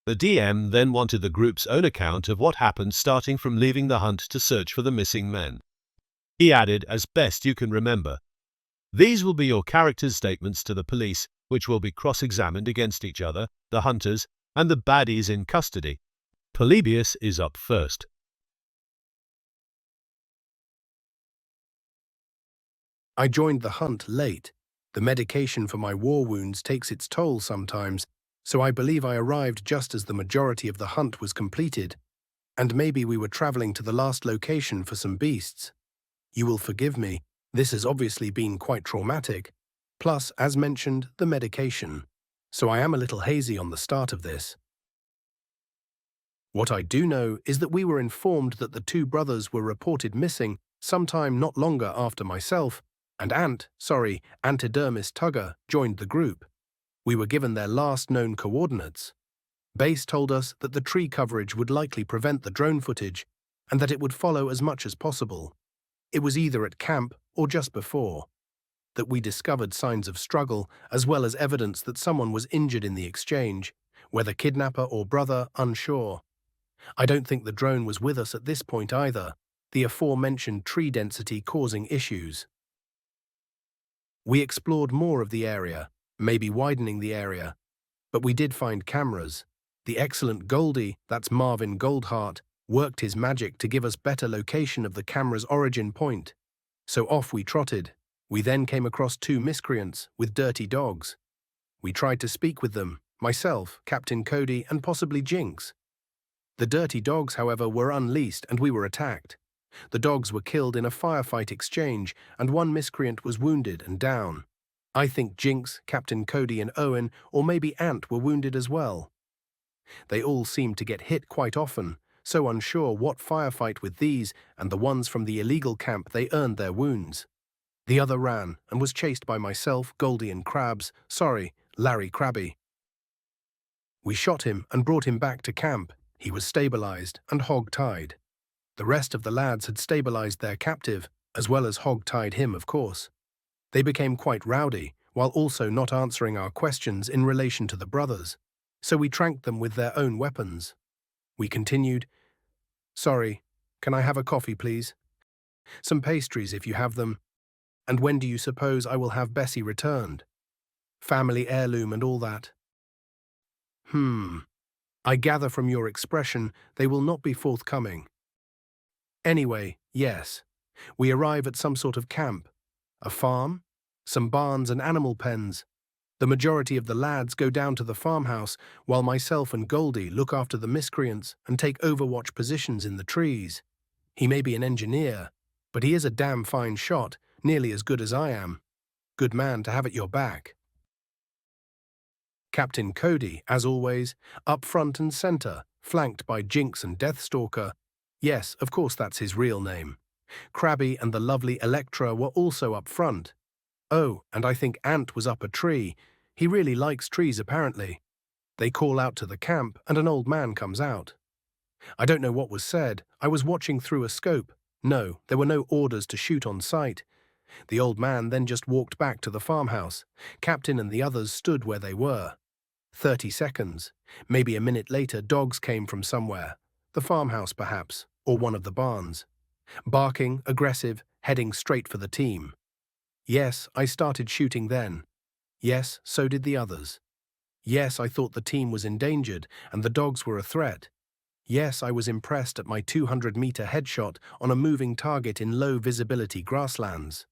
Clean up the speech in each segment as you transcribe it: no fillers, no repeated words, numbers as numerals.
The DM then wanted the group's own account of what happened, starting from leaving the hunt to search for the missing men. He added, as best you can remember. These will be your characters' statements to the police, which will be cross-examined against each other, the hunters, and the baddies in custody. Polybius is up first. I joined the hunt late. The medication for my war wounds takes its toll sometimes, so I believe I arrived just as the majority of the hunt was completed, and maybe we were traveling to the last location for some beasts. You will forgive me, this has obviously been quite traumatic, plus, as mentioned, the medication, so I am a little hazy on the start of this. What I do know is that we were informed that the two brothers were reported missing sometime not longer after myself and Antidermis Tugger joined the group. We were given their last known coordinates. Base told us that the tree coverage would likely prevent the drone footage and that it would follow as much as possible. It was either at camp or just before that we discovered signs of struggle as well as evidence that someone was injured in the exchange, whether kidnapper or brother, unsure. I don't think the drone was with us at this point either, the aforementioned tree density causing issues. We explored more of the area, maybe widening the area, but we did find cameras. The excellent Goldie, that's Marvin Goldheart, worked his magic to give us better location of the camera's origin point. So off we trotted. We then came across two miscreants with dirty dogs. We tried to speak with them, myself, Captain Cody, and possibly Jinx. The dirty dogs, however, were unleashed and we were attacked. The dogs were killed in a firefight exchange and one miscreant was wounded and down. I think Jinx, Captain Cody and Owen, or maybe Ant were wounded as well. They all seemed to get hit quite often, so unsure what firefight with these and the ones from the illegal camp they earned their wounds. The other ran and was chased by myself, Goldie and Larry Krabby. We shot him and brought him back to camp. He was stabilized and hog-tied. The rest of the lads had stabilized their captive, as well as hog-tied him, of course. They became quite rowdy, while also not answering our questions in relation to the brothers, so we tranked them with their own weapons. We continued, "Sorry, can I have a coffee, please? Some pastries if you have them. And when do you suppose I will have Bessie returned? Family heirloom and all that." I gather from your expression they will not be forthcoming. Anyway, yes. We arrive at some sort of camp. A farm? Some barns and animal pens. The majority of the lads go down to the farmhouse, while myself and Goldie look after the miscreants and take overwatch positions in the trees. He may be an engineer, but he is a damn fine shot, nearly as good as I am. Good man to have at your back. Captain Cody, as always, up front and center, flanked by Jinx and Deathstalker. Yes, of course that's his real name. Krabby and the lovely Electra were also up front. Oh, and I think Ant was up a tree. He really likes trees, apparently. They call out to the camp, and an old man comes out. I don't know what was said. I was watching through a scope. No, there were no orders to shoot on sight. The old man then just walked back to the farmhouse. Captain and the others stood where they were. 30 seconds. Maybe a minute later, dogs came from somewhere. The farmhouse, perhaps, or one of the barns. Barking, aggressive, heading straight for the team. Yes, I started shooting then. Yes, so did the others. Yes, I thought the team was endangered and the dogs were a threat. Yes, I was impressed at my 200-meter headshot on a moving target in low-visibility grasslands.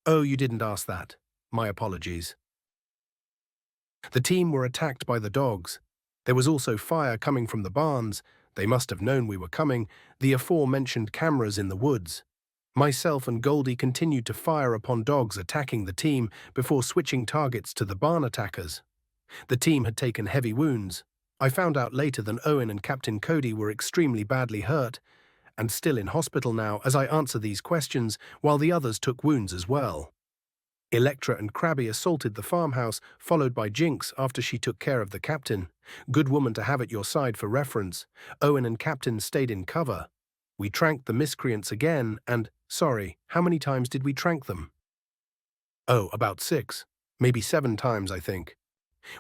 Oh, you didn't ask that. My apologies. The team were attacked by the dogs. There was also fire coming from the barns. They must have known we were coming, the aforementioned cameras in the woods. Myself and Goldie continued to fire upon dogs attacking the team before switching targets to the barn attackers. The team had taken heavy wounds. I found out later that Owen and Captain Cody were extremely badly hurt and still in hospital now as I answer these questions while the others took wounds as well. Electra and Krabby assaulted the farmhouse, followed by Jinx after she took care of the captain. Good woman to have at your side for reference. Owen and Captain stayed in cover. We tranked the miscreants again and, how many times did we trank them? Oh, about 6, maybe 7 times, I think.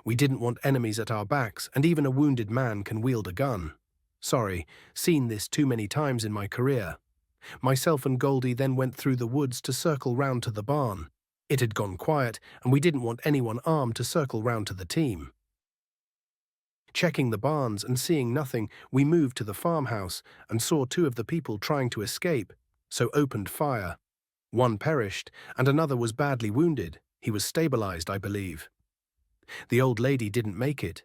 We didn't want enemies at our backs, and even a wounded man can wield a gun. Sorry, seen this too many times in my career. Myself and Goldie then went through the woods to circle round to the barn. It had gone quiet, and we didn't want anyone armed to circle round to the team. Checking the barns and seeing nothing, we moved to the farmhouse and saw two of the people trying to escape, so opened fire. One perished, and another was badly wounded. He was stabilized, I believe. The old lady didn't make it.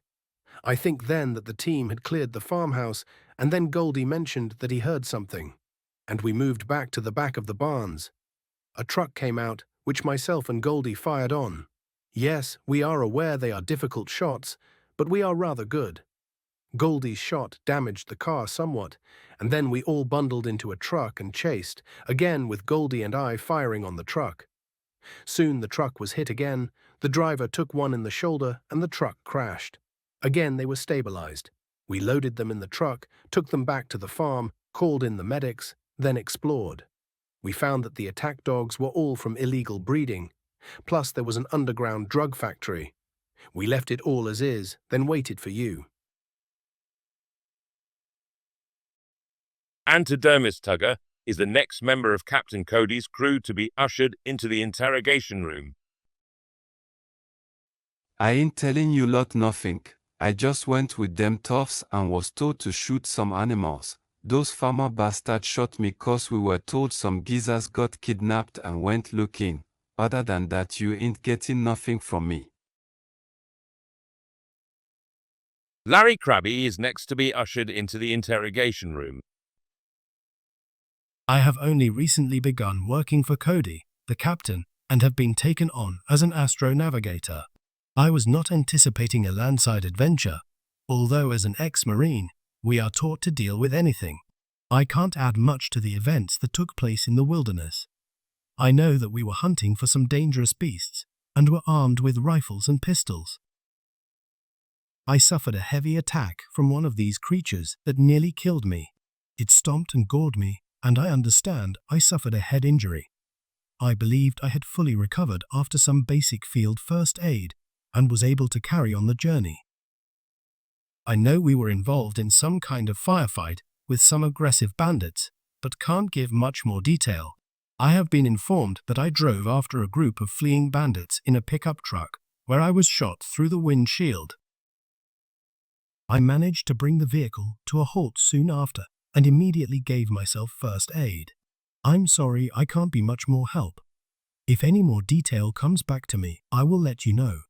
I think then that the team had cleared the farmhouse, and then Goldie mentioned that he heard something, and we moved back to the back of the barns. A truck came out, which myself and Goldie fired on. Yes, we are aware they are difficult shots, but we are rather good. Goldie's shot damaged the car somewhat, and then we all bundled into a truck and chased, again with Goldie and I firing on the truck. Soon the truck was hit again, the driver took one in the shoulder, and the truck crashed. Again they were stabilized. We loaded them in the truck, took them back to the farm, called in the medics, then explored. We found that the attack dogs were all from illegal breeding, plus there was an underground drug factory. We left it all as is, then waited for you. Antidermis Tugger is the next member of Captain Cody's crew to be ushered into the interrogation room. I ain't telling you lot nothing. I just went with them toughs and was told to shoot some animals. Those farmer bastards shot me 'cause we were told some geezers got kidnapped and went looking. Other than that, you ain't getting nothing from me. Larry Krabby is next to be ushered into the interrogation room. I have only recently begun working for Cody, the captain, and have been taken on as an astronavigator. I was not anticipating a landside adventure, although as an ex-marine, we are taught to deal with anything. I can't add much to the events that took place in the wilderness. I know that we were hunting for some dangerous beasts and were armed with rifles and pistols. I suffered a heavy attack from one of these creatures that nearly killed me. It stomped and gored me, and I understand I suffered a head injury. I believed I had fully recovered after some basic field first aid and was able to carry on the journey. I know we were involved in some kind of firefight with some aggressive bandits, but can't give much more detail. I have been informed that I drove after a group of fleeing bandits in a pickup truck where I was shot through the windshield. I managed to bring the vehicle to a halt soon after and immediately gave myself first aid. I'm sorry I can't be much more help. If any more detail comes back to me, I will let you know.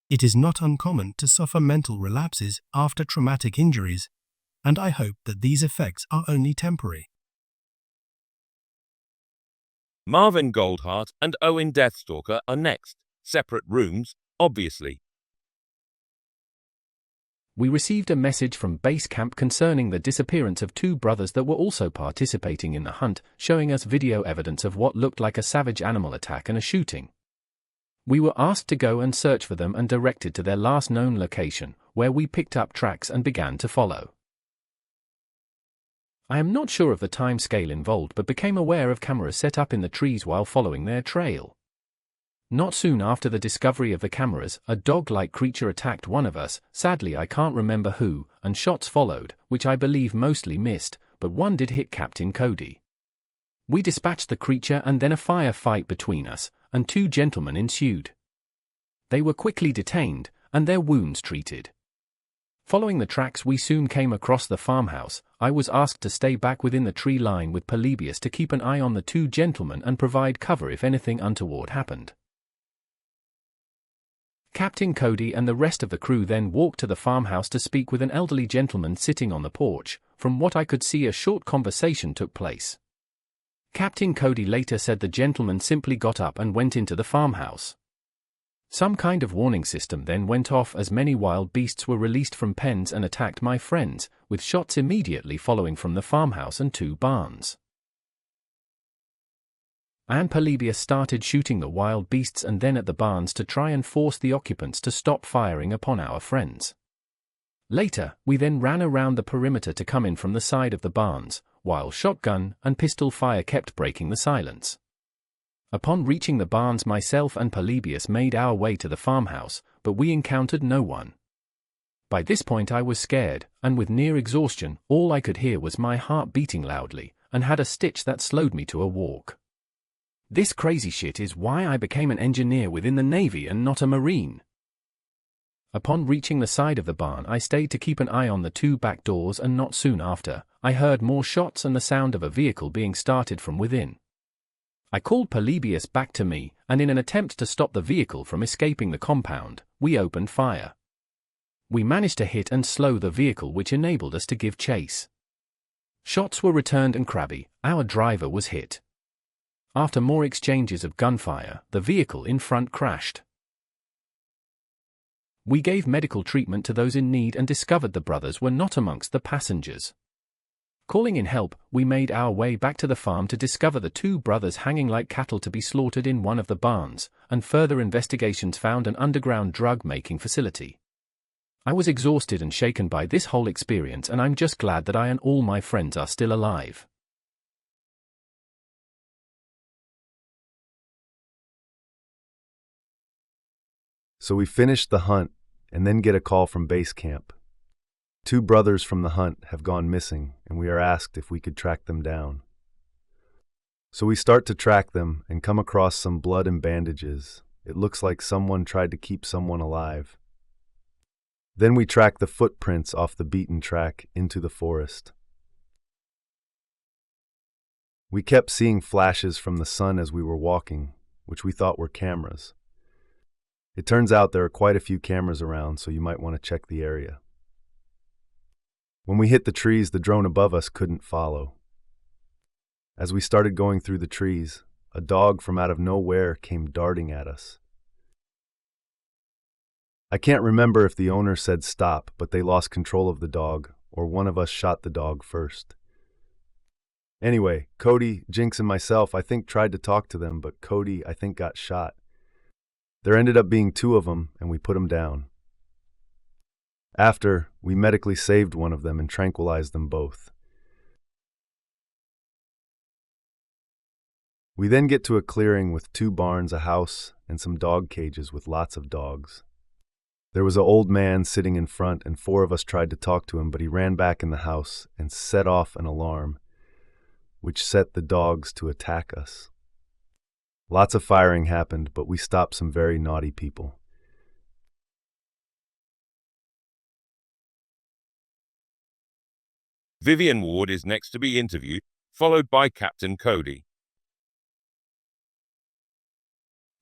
It is not uncommon to suffer mental relapses after traumatic injuries, and I hope that these effects are only temporary. Marvin Goldheart and Owen Deathstalker are next. Separate rooms, obviously. We received a message from base camp concerning the disappearance of two brothers that were also participating in the hunt, showing us video evidence of what looked like a savage animal attack and a shooting. We were asked to go and search for them and directed to their last known location, where we picked up tracks and began to follow. I am not sure of the time scale involved but became aware of cameras set up in the trees while following their trail. Not soon after the discovery of the cameras, a dog-like creature attacked one of us, sadly I can't remember who, and shots followed, which I believe mostly missed, but one did hit Captain Cody. We dispatched the creature and then a firefight between us, and two gentlemen ensued. They were quickly detained, and their wounds treated. Following the tracks we soon came across the farmhouse. I was asked to stay back within the tree line with Polybius to keep an eye on the two gentlemen and provide cover if anything untoward happened. Captain Cody and the rest of the crew then walked to the farmhouse to speak with an elderly gentleman sitting on the porch. From what I could see, a short conversation took place. Captain Cody later said the gentleman simply got up and went into the farmhouse. Some kind of warning system then went off as many wild beasts were released from pens and attacked my friends, with shots immediately following from the farmhouse and two barns. And Polybius started shooting the wild beasts and then at the barns to try and force the occupants to stop firing upon our friends. Later, we then ran around the perimeter to come in from the side of the barns, while shotgun and pistol fire kept breaking the silence. Upon reaching the barns, myself and Polybius made our way to the farmhouse, but we encountered no one. By this point I was scared, and with near exhaustion, all I could hear was my heart beating loudly, and had a stitch that slowed me to a walk. This crazy shit is why I became an engineer within the Navy and not a Marine. Upon reaching the side of the barn, I stayed to keep an eye on the 2 back doors, and not soon after, I heard more shots and the sound of a vehicle being started from within. I called Polybius back to me, and in an attempt to stop the vehicle from escaping the compound, we opened fire. We managed to hit and slow the vehicle, which enabled us to give chase. Shots were returned and Krabby, our driver, was hit. After more exchanges of gunfire, the vehicle in front crashed. We gave medical treatment to those in need and discovered the brothers were not amongst the passengers. Calling in help, we made our way back to the farm to discover the 2 brothers hanging like cattle to be slaughtered in one of the barns, and further investigations found an underground drug-making facility. I was exhausted and shaken by this whole experience, and I'm just glad that I and all my friends are still alive. So we finished the hunt and then get a call from base camp. 2 brothers from the hunt have gone missing, and we are asked if we could track them down. So we start to track them and come across some blood and bandages. It looks like someone tried to keep someone alive. Then we track the footprints off the beaten track into the forest. We kept seeing flashes from the sun as we were walking, which we thought were cameras. It turns out there are quite a few cameras around, so you might want to check the area. When we hit the trees, the drone above us couldn't follow. As we started going through the trees, a dog from out of nowhere came darting at us. I can't remember if the owner said stop, but they lost control of the dog, or one of us shot the dog first. Anyway, Cody, Jinx, and myself, I think, tried to talk to them, but Cody, I think, got shot. There ended up being 2 of them, and we put them down. After, we medically saved one of them and tranquilized them both. We then get to a clearing with 2 barns, a house, and some dog cages with lots of dogs. There was an old man sitting in front, and 4 of us tried to talk to him, but he ran back in the house and set off an alarm, which set the dogs to attack us. Lots of firing happened, but we stopped some very naughty people. Vivian Ward is next to be interviewed, followed by Captain Cody.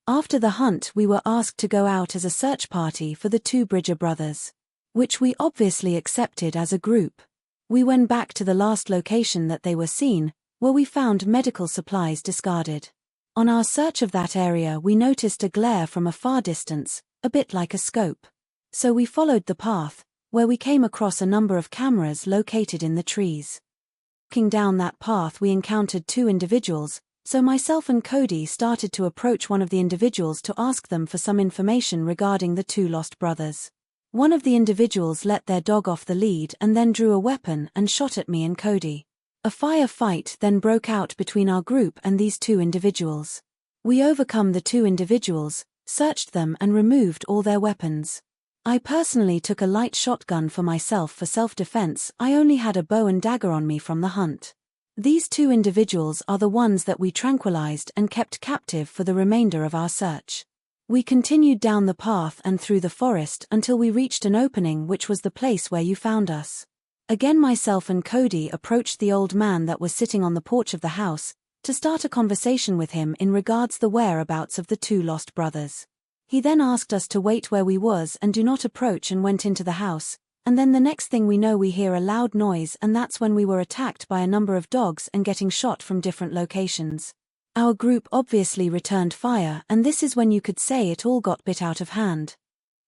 After the hunt, we were asked to go out as a search party for the 2 Bridger brothers, which we obviously accepted as a group. We went back to the last location that they were seen, where we found medical supplies discarded. On our search of that area, we noticed a glare from a far distance, a bit like a scope. So we followed the path, where we came across a number of cameras located in the trees. Walking down that path, we encountered 2 individuals, so myself and Cody started to approach one of the individuals to ask them for some information regarding the 2 lost brothers. One of the individuals let their dog off the lead and then drew a weapon and shot at me and Cody. A firefight then broke out between our group and these 2 individuals. We overcome the 2 individuals, searched them and removed all their weapons. I personally took a light shotgun for myself for self-defense. I only had a bow and dagger on me from the hunt. These 2 individuals are the ones that we tranquilized and kept captive for the remainder of our search. We continued down the path and through the forest until we reached an opening, which was the place where you found us. Again, myself and Cody approached the old man that was sitting on the porch of the house to start a conversation with him in regards the whereabouts of the 2 lost brothers. He then asked us to wait where we was and do not approach, and went into the house. And then the next thing we know, we hear a loud noise, and that's when we were attacked by a number of dogs and getting shot from different locations. Our group obviously returned fire, and this is when you could say it all got bit out of hand.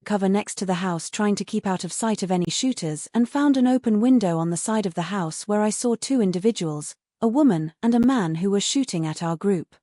Cover next to the house, trying to keep out of sight of any shooters, and found an open window on the side of the house where I saw 2 individuals, a woman and a man, who were shooting at our group.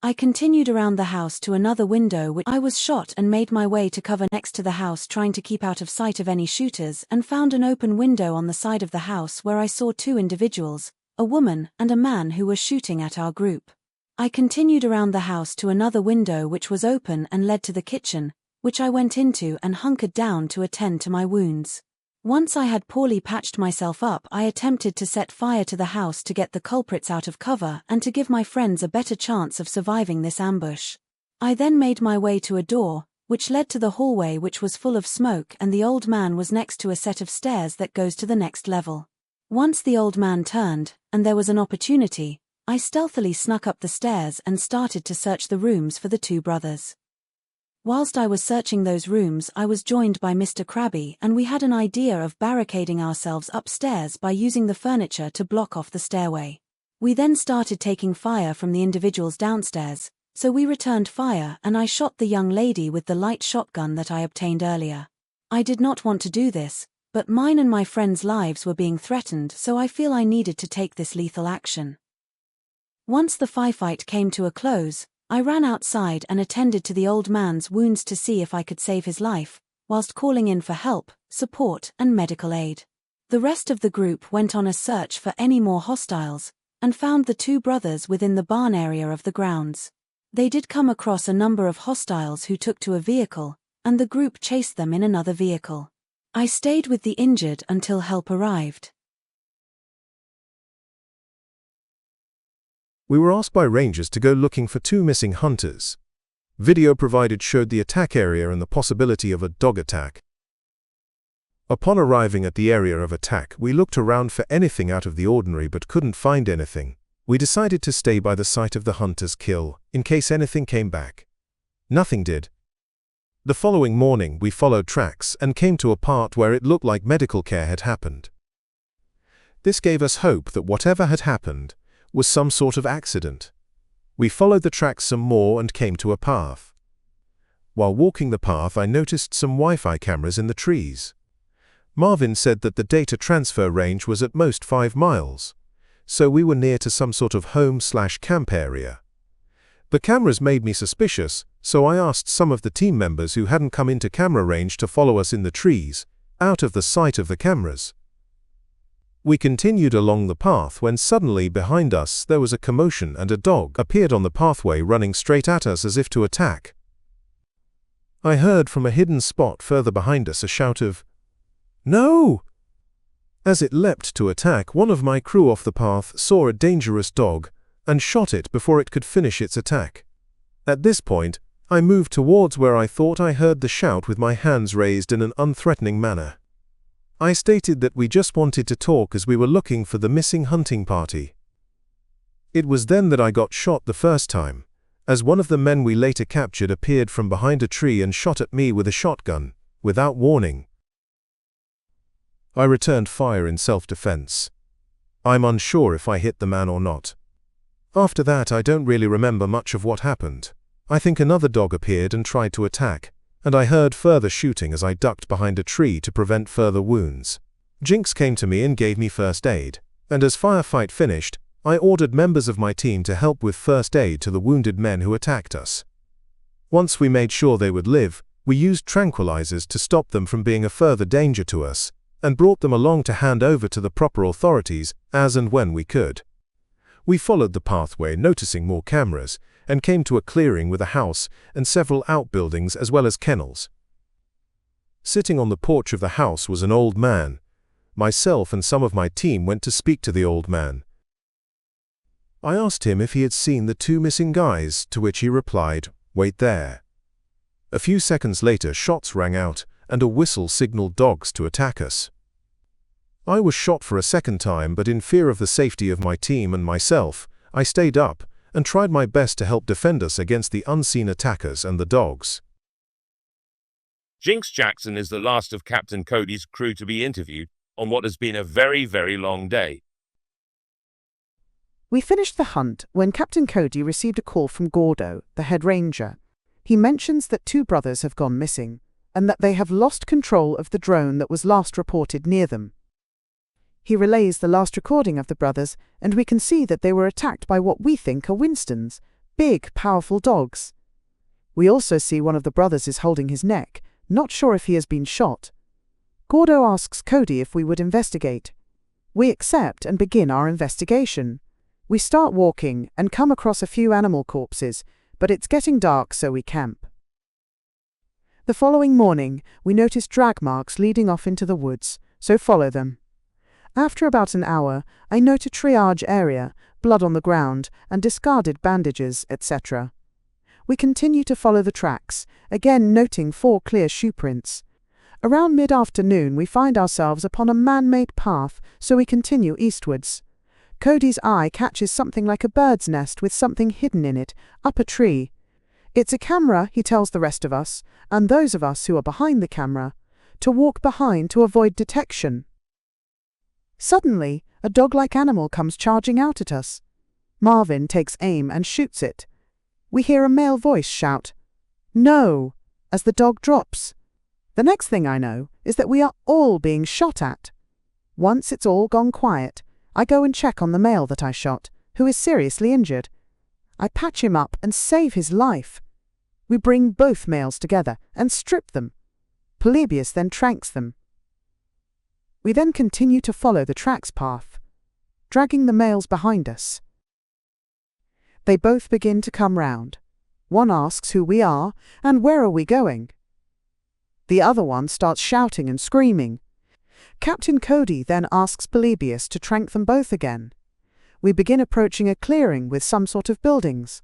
I continued around the house to another window which I was shot, and made my way to cover next to the house, trying to keep out of sight of any shooters, and found an open window on the side of the house where I saw 2 individuals, a woman and a man, who were shooting at our group. I continued around the house to another window which was open and led to the kitchen, which I went into and hunkered down to attend to my wounds. Once I had poorly patched myself up, I attempted to set fire to the house to get the culprits out of cover and to give my friends a better chance of surviving this ambush. I then made my way to a door, which led to the hallway, which was full of smoke, and the old man was next to a set of stairs that goes to the next level. Once the old man turned, and there was an opportunity, I stealthily snuck up the stairs and started to search the rooms for the two brothers. Whilst I was searching those rooms, I was joined by Mr. Krabby, and we had an idea of barricading ourselves upstairs by using the furniture to block off the stairway. We then started taking fire from the individuals downstairs, so we returned fire and I shot the young lady with the light shotgun that I obtained earlier. I did not want to do this, but mine and my friends' lives were being threatened, so I feel I needed to take this lethal action. Once the firefight came to a close, I ran outside and attended to the old man's wounds to see if I could save his life, whilst calling in for help, support, and medical aid. The rest of the group went on a search for any more hostiles, and found the two brothers within the barn area of the grounds. They did come across a number of hostiles who took to a vehicle, and the group chased them in another vehicle. I stayed with the injured until help arrived. We were asked by rangers to go looking for two missing hunters. Video provided showed the attack area and the possibility of a dog attack. Upon arriving at the area of attack, we looked around for anything out of the ordinary but couldn't find anything. We decided to stay by the site of the hunter's kill, in case anything came back. Nothing did. The following morning we followed tracks and came to a part where it looked like medical care had happened. This gave us hope that whatever had happened was some sort of accident. We followed the tracks some more and came to a path. While walking the path, I noticed some Wi-Fi cameras in the trees. Marvin said that the data transfer range was at most 5 miles, so we were near to some sort of home/camp area. The cameras made me suspicious, so I asked some of the team members who hadn't come into camera range to follow us in the trees, out of the sight of the cameras. We continued along the path when suddenly behind us there was a commotion and a dog appeared on the pathway running straight at us as if to attack. I heard from a hidden spot further behind us a shout of, "No!" As it leapt to attack, one of my crew off the path saw a dangerous dog and shot it before it could finish its attack. At this point, I moved towards where I thought I heard the shout with my hands raised in an unthreatening manner. I stated that we just wanted to talk as we were looking for the missing hunting party. It was then that I got shot the first time, as one of the men we later captured appeared from behind a tree and shot at me with a shotgun, without warning. I returned fire in self-defense. I'm unsure if I hit the man or not. After that, I don't really remember much of what happened. I think another dog appeared and tried to attack, and I heard further shooting as I ducked behind a tree to prevent further wounds. Jinx came to me and gave me first aid, and as firefight finished, I ordered members of my team to help with first aid to the wounded men who attacked us. Once we made sure they would live, we used tranquilizers to stop them from being a further danger to us, and brought them along to hand over to the proper authorities as and when we could. We followed the pathway, noticing more cameras, and came to a clearing with a house and several outbuildings as well as kennels. Sitting on the porch of the house was an old man. Myself and some of my team went to speak to the old man. I asked him if he had seen the two missing guys, to which he replied, "Wait there." A few seconds later, shots rang out, and a whistle signaled dogs to attack us. I was shot for a second time, but in fear of the safety of my team and myself, I stayed up and tried my best to help defend us against the unseen attackers and the dogs. Jinx Jackson is the last of Captain Cody's crew to be interviewed on what has been a very, very long day. We finished the hunt when Captain Cody received a call from Gordo, the head ranger. He mentions that two brothers have gone missing, and that they have lost control of the drone that was last reported near them. He relays the last recording of the brothers, and we can see that they were attacked by what we think are Winstons, big, powerful dogs. We also see one of the brothers is holding his neck, not sure if he has been shot. Gordo asks Cody if we would investigate. We accept and begin our investigation. We start walking and come across a few animal corpses, but it's getting dark, so we camp. The following morning, we noticed drag marks leading off into the woods, so follow them. After about an hour, I note a triage area, blood on the ground, and discarded bandages, etc. We continue to follow the tracks, again noting 4 clear shoe prints. Around mid-afternoon, we find ourselves upon a man-made path, so we continue eastwards. Cody's eye catches something like a bird's nest with something hidden in it, up a tree. It's a camera, he tells the rest of us, and those of us who are behind the camera, to walk behind to avoid detection. Suddenly, a dog-like animal comes charging out at us. Marvin takes aim and shoots it. We hear a male voice shout, "No!" as the dog drops. The next thing I know is that we are all being shot at. Once it's all gone quiet, I go and check on the male that I shot, who is seriously injured. I patch him up and save his life. We bring both males together and strip them. Polybius then tranks them. We then continue to follow the tracks path, dragging the males behind us. They both begin to come round. One asks who we are and where are we going. The other one starts shouting and screaming. Captain Cody then asks Polybius to trank them both again. We begin approaching a clearing with some sort of buildings.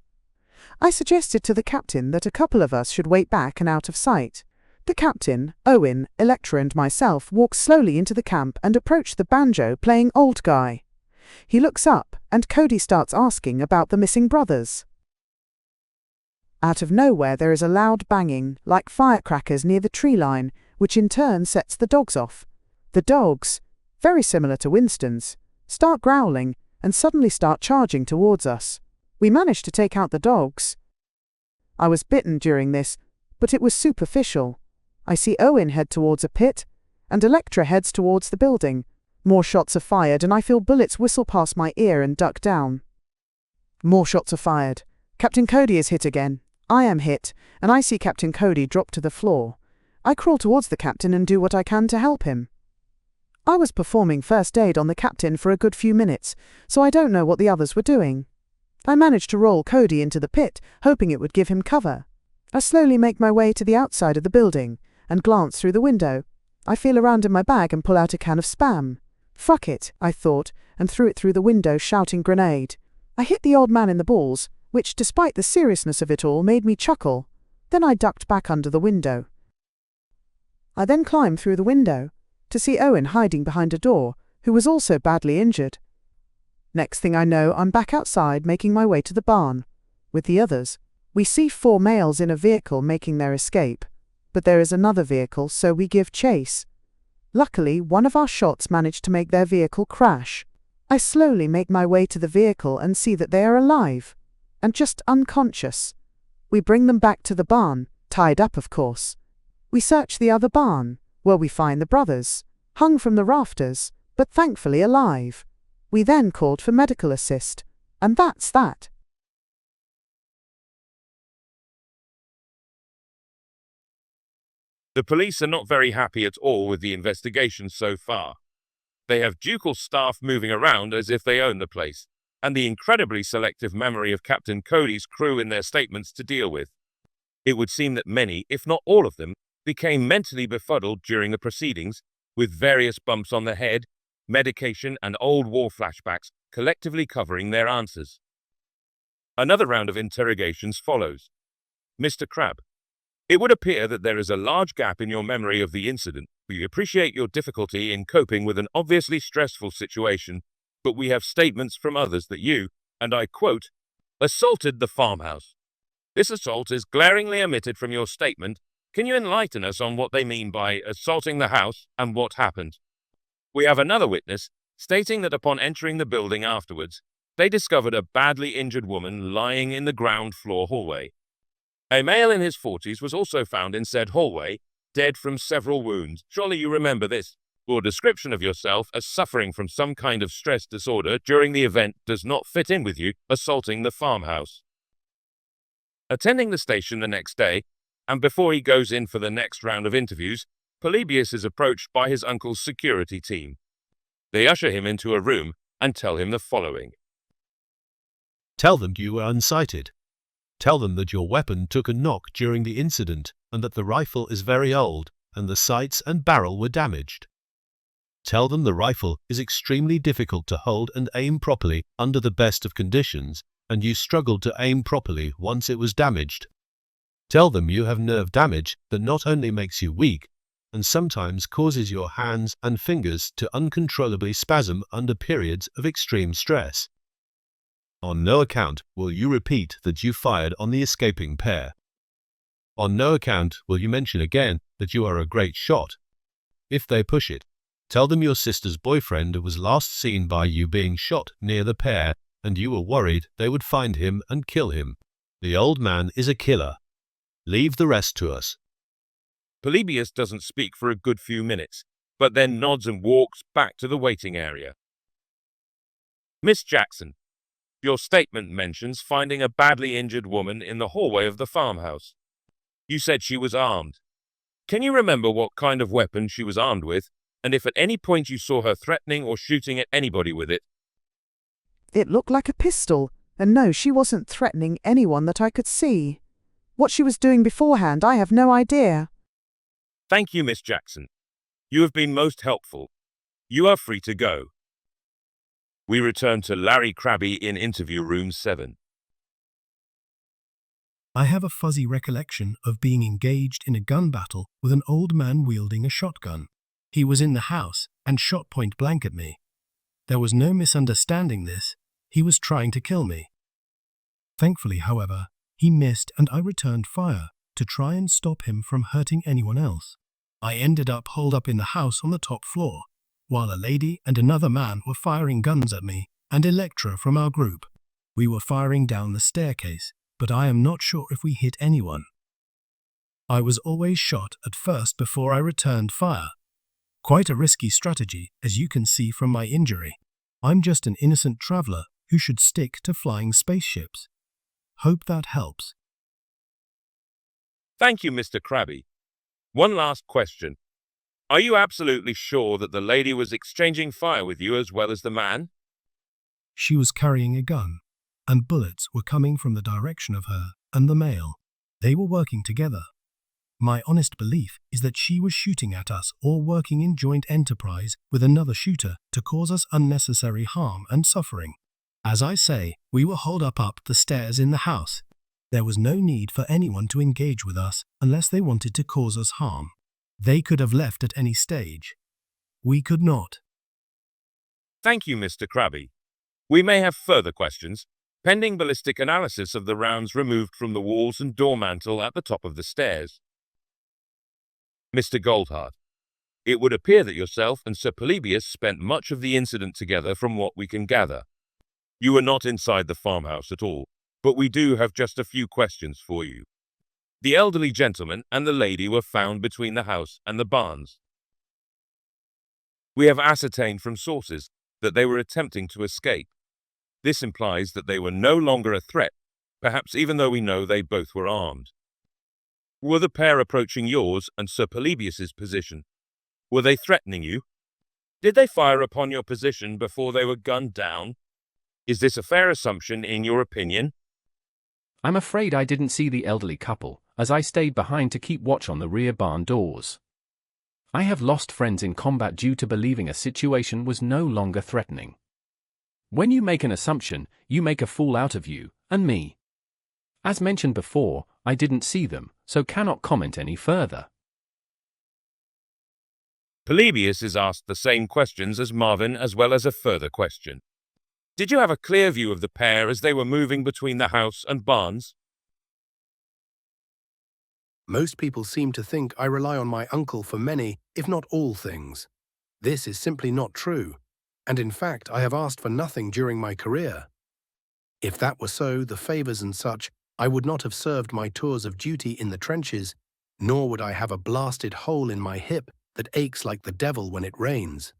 I suggested to the captain that a couple of us should wait back and out of sight. The captain, Owen, Electra and myself walk slowly into the camp and approach the banjo-playing old guy. He looks up and Cody starts asking about the missing brothers. Out of nowhere there is a loud banging, like firecrackers near the tree line, which in turn sets the dogs off. The dogs, very similar to Winston's, start growling and suddenly start charging towards us. We manage to take out the dogs. I was bitten during this, but it was superficial. I see Owen head towards a pit, and Electra heads towards the building. More shots are fired and I feel bullets whistle past my ear and duck down. More shots are fired. Captain Cody is hit again. I am hit, and I see Captain Cody drop to the floor. I crawl towards the captain and do what I can to help him. I was performing first aid on the captain for a good few minutes, so I don't know what the others were doing. I managed to roll Cody into the pit, hoping it would give him cover. I slowly make my way to the outside of the building and glance through the window. I feel around in my bag and pull out a can of Spam. Fuck it, I thought, and threw it through the window shouting grenade. I hit the old man in the balls, which despite the seriousness of it all made me chuckle. Then I ducked back under the window. I then climbed through the window to see Owen hiding behind a door, who was also badly injured. Next thing I know, I'm back outside making my way to the barn. With the others, we see 4 males in a vehicle making their escape, but there is another vehicle, so we give chase. Luckily, one of our shots managed to make their vehicle crash. I slowly make my way to the vehicle and see that they are alive, and just unconscious. We bring them back to the barn, tied up of course. We search the other barn, where we find the brothers, hung from the rafters, but thankfully alive. We then called for medical assist, and that's that. The police are not very happy at all with the investigation so far. They have ducal staff moving around as if they own the place, and the incredibly selective memory of Captain Cody's crew in their statements to deal with. It would seem that many, if not all of them, became mentally befuddled during the proceedings, with various bumps on the head, medication and old war flashbacks collectively covering their answers. Another round of interrogations follows. Mr. Crab, it would appear that there is a large gap in your memory of the incident. We appreciate your difficulty in coping with an obviously stressful situation, but we have statements from others that you, and I quote, assaulted the farmhouse. This assault is glaringly omitted from your statement. Can you enlighten us on what they mean by assaulting the house and what happened? We have another witness stating that upon entering the building afterwards, they discovered a badly injured woman lying in the ground floor hallway. A male in his 40s was also found in said hallway, dead from several wounds. Surely you remember this. Your description of yourself as suffering from some kind of stress disorder during the event does not fit in with you assaulting the farmhouse. Attending the station the next day, and before he goes in for the next round of interviews, Polybius is approached by his uncle's security team. They usher him into a room and tell him the following. Tell them you were unsighted. Tell them that your weapon took a knock during the incident and that the rifle is very old and the sights and barrel were damaged. Tell them the rifle is extremely difficult to hold and aim properly under the best of conditions, and you struggled to aim properly once it was damaged. Tell them you have nerve damage that not only makes you weak, and sometimes causes your hands and fingers to uncontrollably spasm under periods of extreme stress. On no account will you repeat that you fired on the escaping pair. On no account will you mention again that you are a great shot. If they push it, tell them your sister's boyfriend was last seen by you being shot near the pair, and you were worried they would find him and kill him. The old man is a killer. Leave the rest to us. Polybius doesn't speak for a good few minutes, but then nods and walks back to the waiting area. Miss Jackson, your statement mentions finding a badly injured woman in the hallway of the farmhouse. You said she was armed. Can you remember what kind of weapon she was armed with, and if at any point you saw her threatening or shooting at anybody with it? It looked like a pistol, and no, she wasn't threatening anyone that I could see. What she was doing beforehand, I have no idea. Thank you, Miss Jackson. You have been most helpful. You are free to go. We return to Larry Krabby in interview room 7. I have a fuzzy recollection of being engaged in a gun battle with an old man wielding a shotgun. He was in the house and shot point blank at me. There was no misunderstanding this. He was trying to kill me. Thankfully, however, he missed and I returned fire to try and stop him from hurting anyone else. I ended up holed up in the house on the top floor, while a lady and another man were firing guns at me and Electra from our group. We were firing down the staircase, but I am not sure if we hit anyone. I was always shot at first before I returned fire. Quite a risky strategy, as you can see from my injury. I'm just an innocent traveler who should stick to flying spaceships. Hope that helps. Thank you, Mr. Krabby. One last question. Are you absolutely sure that the lady was exchanging fire with you as well as the man? She was carrying a gun, and bullets were coming from the direction of her and the male. They were working together. My honest belief is that she was shooting at us or working in joint enterprise with another shooter to cause us unnecessary harm and suffering. As I say, we were holed up the stairs in the house. There was no need for anyone to engage with us unless they wanted to cause us harm. They could have left at any stage. We could not. Thank you, Mr. Krabby. We may have further questions, pending ballistic analysis of the rounds removed from the walls and door mantle at the top of the stairs. Mr. Goldheart, it would appear that yourself and Sir Polybius spent much of the incident together from what we can gather. You were not inside the farmhouse at all, but we do have just a few questions for you. The elderly gentleman and the lady were found between the house and the barns. We have ascertained from sources that they were attempting to escape. This implies that they were no longer a threat, perhaps even though we know they both were armed. Were the pair approaching yours and Sir Polybius's position? Were they threatening you? Did they fire upon your position before they were gunned down? Is this a fair assumption in your opinion? I'm afraid I didn't see the elderly couple, as I stayed behind to keep watch on the rear barn doors. I have lost friends in combat due to believing a situation was no longer threatening. When you make an assumption, you make a fool out of you and me. As mentioned before, I didn't see them, so cannot comment any further. Polybius is asked the same questions as Marvin, as well as a further question. Did you have a clear view of the pair as they were moving between the house and barns? Most people seem to think I rely on my uncle for many, if not all things. This is simply not true, and in fact I have asked for nothing during my career. If that were so, the favours and such, I would not have served my tours of duty in the trenches, nor would I have a blasted hole in my hip that aches like the devil when it rains.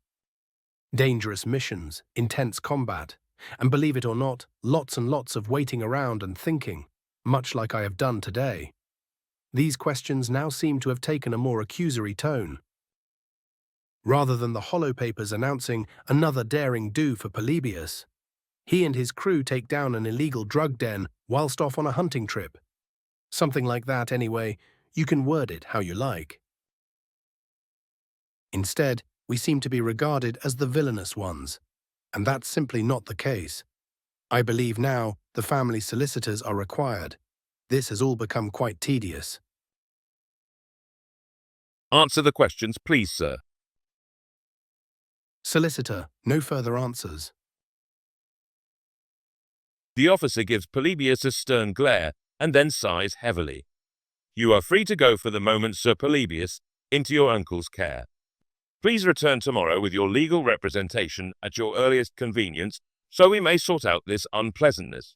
Dangerous missions, intense combat, and believe it or not, lots and lots of waiting around and thinking, much like I have done today. These questions now seem to have taken a more accusory tone. Rather than the hollow papers announcing another daring do for Polybius, He and his crew take down an illegal drug den whilst off on a hunting trip. Something like that anyway. You can word it how you like. Instead, we seem to be regarded as the villainous ones, and that's simply not the case. I believe now the family solicitors are required. This has all become quite tedious. Answer the questions, please, sir. Solicitor, no further answers. The officer gives Polybius a stern glare and then sighs heavily. You are free to go for the moment, Sir Polybius, into your uncle's care. Please return tomorrow with your legal representation at your earliest convenience, so we may sort out this unpleasantness.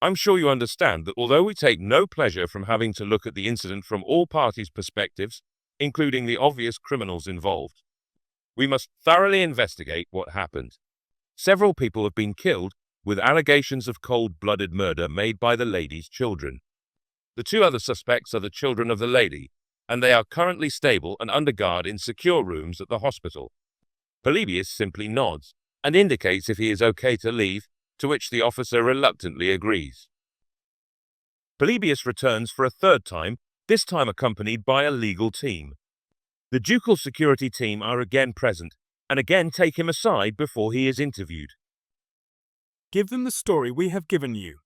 I'm sure you understand that although we take no pleasure from having to look at the incident from all parties' perspectives, including the obvious criminals involved, we must thoroughly investigate what happened. Several people have been killed, with allegations of cold-blooded murder made by the lady's children. The two other suspects are the children of the lady, and they are currently stable and under guard in secure rooms at the hospital. Polybius simply nods and indicates if he is okay to leave, to which the officer reluctantly agrees. Polybius returns for a third time, this time accompanied by a legal team. The ducal security team are again present, and again take him aside before he is interviewed. Give them the story we have given you.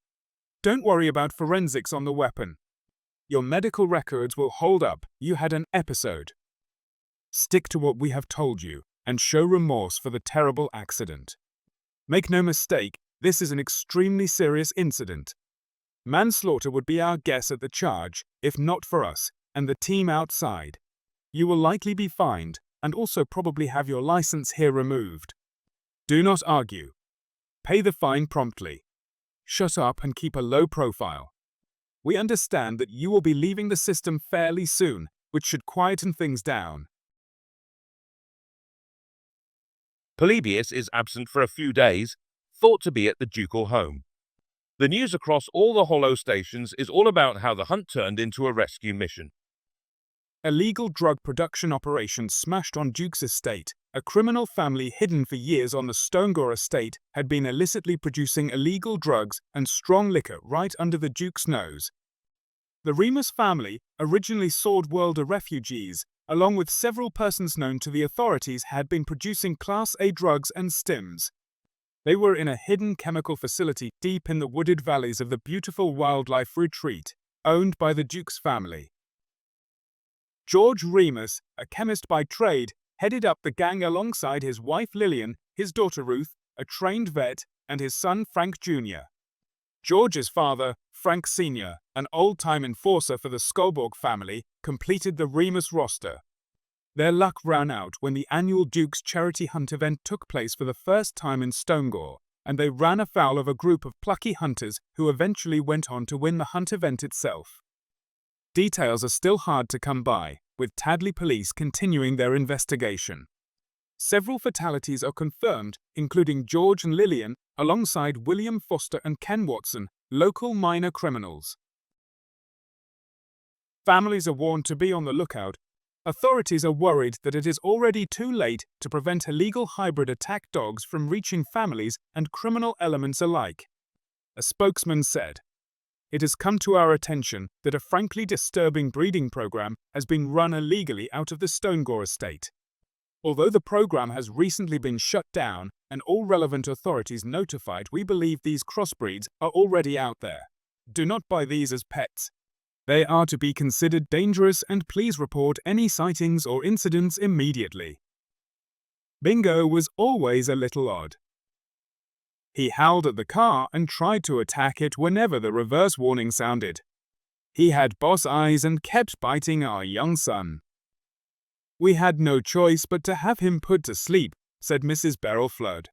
Don't worry about forensics on the weapon. Your medical records will hold up. You had an episode. Stick to what we have told you, and show remorse for the terrible accident. Make no mistake, this is an extremely serious incident. Manslaughter would be our guess at the charge, if not for us, and the team outside. You will likely be fined, and also probably have your license here removed. Do not argue. Pay the fine promptly. Shut up and keep a low profile. We understand that you will be leaving the system fairly soon, which should quieten things down. Polybius is absent for a few days, thought to be at the ducal home. The news across all the Hollow stations is all about how the hunt turned into a rescue mission. Illegal drug production operation smashed on Duke's estate. A criminal family hidden for years on the Stonegore estate had been illicitly producing illegal drugs and strong liquor right under the Duke's nose. The Remus family, originally Sword Worlder refugees, along with several persons known to the authorities, had been producing Class A drugs and stims. They were in a hidden chemical facility deep in the wooded valleys of the beautiful wildlife retreat, owned by the Duke's family. George Remus, a chemist by trade, headed up the gang alongside his wife Lillian, his daughter Ruth, a trained vet, and his son Frank Jr. George's father, Frank Sr., an old-time enforcer for the Skolborg family, completed the Remus roster. Their luck ran out when the annual Duke's charity hunt event took place for the first time in Stonegore, and they ran afoul of a group of plucky hunters who eventually went on to win the hunt event itself. Details are still hard to come by, with Tadley police continuing their investigation. Several fatalities are confirmed, including George and Lillian, alongside William Foster and Ken Watson, local minor criminals. Families are warned to be on the lookout. Authorities are worried that it is already too late to prevent illegal hybrid attack dogs from reaching families and criminal elements alike. A spokesman said, "It has come to our attention that a frankly disturbing breeding program has been run illegally out of the Stonegore estate. Although the program has recently been shut down and all relevant authorities notified, we believe these crossbreeds are already out there. Do not buy these as pets. They are to be considered dangerous, and please report any sightings or incidents immediately." Bingo was always a little odd. He howled at the car and tried to attack it whenever the reverse warning sounded. He had boss eyes and kept biting our young son. "We had no choice but to have him put to sleep," said Mrs. Beryl Flood.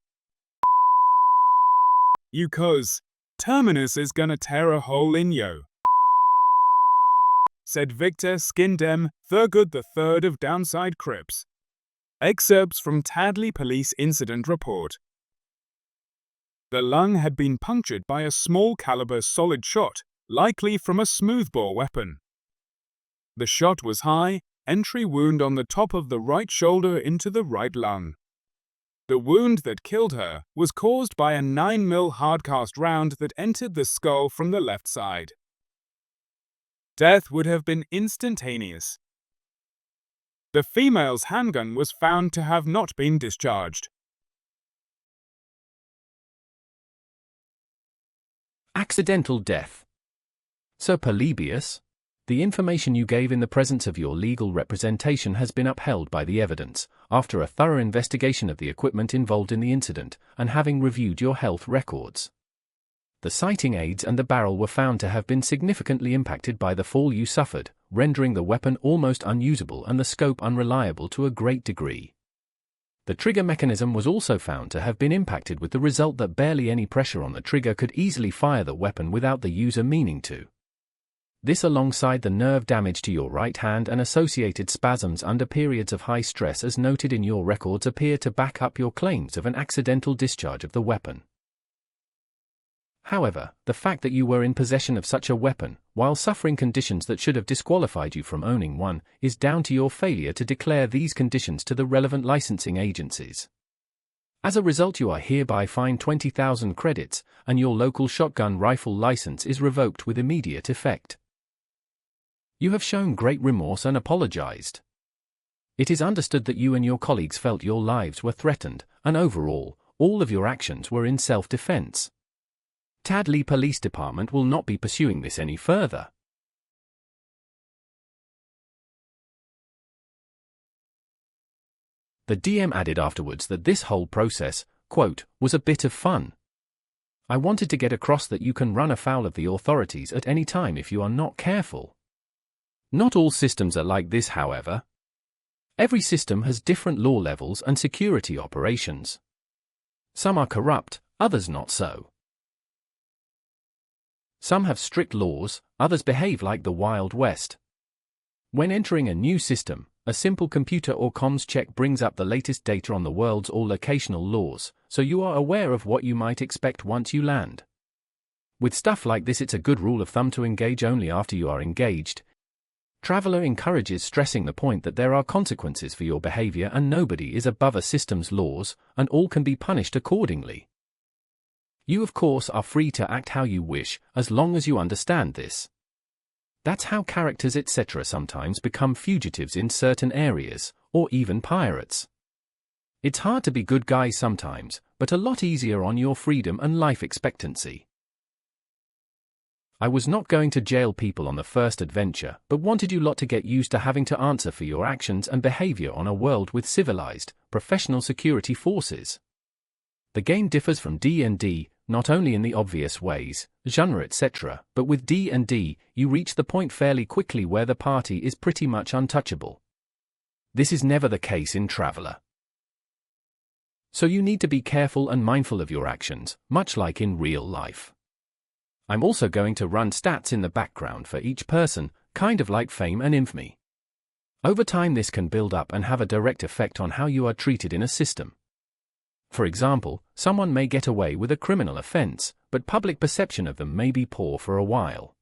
"You cuz, Terminus is gonna tear a hole in yo," said Victor Skindem, Thurgood III of Downside Crips. Excerpts from Tadley Police Incident Report. The lung had been punctured by a small-caliber solid shot, likely from a smoothbore weapon. The shot was high, entry wound on the top of the right shoulder into the right lung. The wound that killed her was caused by a 9mm hardcast round that entered the skull from the left side. Death would have been instantaneous. The female's handgun was found to have not been discharged. Accidental death. Sir Polybius, the information you gave in the presence of your legal representation has been upheld by the evidence, after a thorough investigation of the equipment involved in the incident, and having reviewed your health records. The sighting aids and the barrel were found to have been significantly impacted by the fall you suffered, rendering the weapon almost unusable and the scope unreliable to a great degree. The trigger mechanism was also found to have been impacted, with the result that barely any pressure on the trigger could easily fire the weapon without the user meaning to. This, alongside the nerve damage to your right hand and associated spasms under periods of high stress as noted in your records, appear to back up your claims of an accidental discharge of the weapon. However, the fact that you were in possession of such a weapon, while suffering conditions that should have disqualified you from owning one, is down to your failure to declare these conditions to the relevant licensing agencies. As a result, you are hereby fined 20,000 credits, and your local shotgun rifle license is revoked with immediate effect. You have shown great remorse and apologized. It is understood that you and your colleagues felt your lives were threatened, and overall, all of your actions were in self-defense. Tadley Police Department will not be pursuing this any further. The DM added afterwards that this whole process, quote, was a bit of fun. I wanted to get across that you can run afoul of the authorities at any time if you are not careful. Not all systems are like this, however. Every system has different law levels and security operations. Some are corrupt, others not so. Some have strict laws, others behave like the Wild West. When entering a new system, a simple computer or comms check brings up the latest data on the world's or locational laws, so you are aware of what you might expect once you land. With stuff like this, it's a good rule of thumb to engage only after you are engaged. Traveler encourages stressing the point that there are consequences for your behavior and nobody is above a system's laws, and all can be punished accordingly. You, of course, are free to act how you wish, as long as you understand this. That's how characters etc. sometimes become fugitives in certain areas, or even pirates. It's hard to be good guys sometimes, but a lot easier on your freedom and life expectancy. I was not going to jail people on the first adventure, but wanted you lot to get used to having to answer for your actions and behavior on a world with civilized, professional security forces. The game differs from D&D, not only in the obvious ways, genre etc., but with D&D, you reach the point fairly quickly where the party is pretty much untouchable. This is never the case in Traveler. So you need to be careful and mindful of your actions, much like in real life. I'm also going to run stats in the background for each person, kind of like fame and infamy. Over time this can build up and have a direct effect on how you are treated in a system. For example, someone may get away with a criminal offense, but public perception of them may be poor for a while.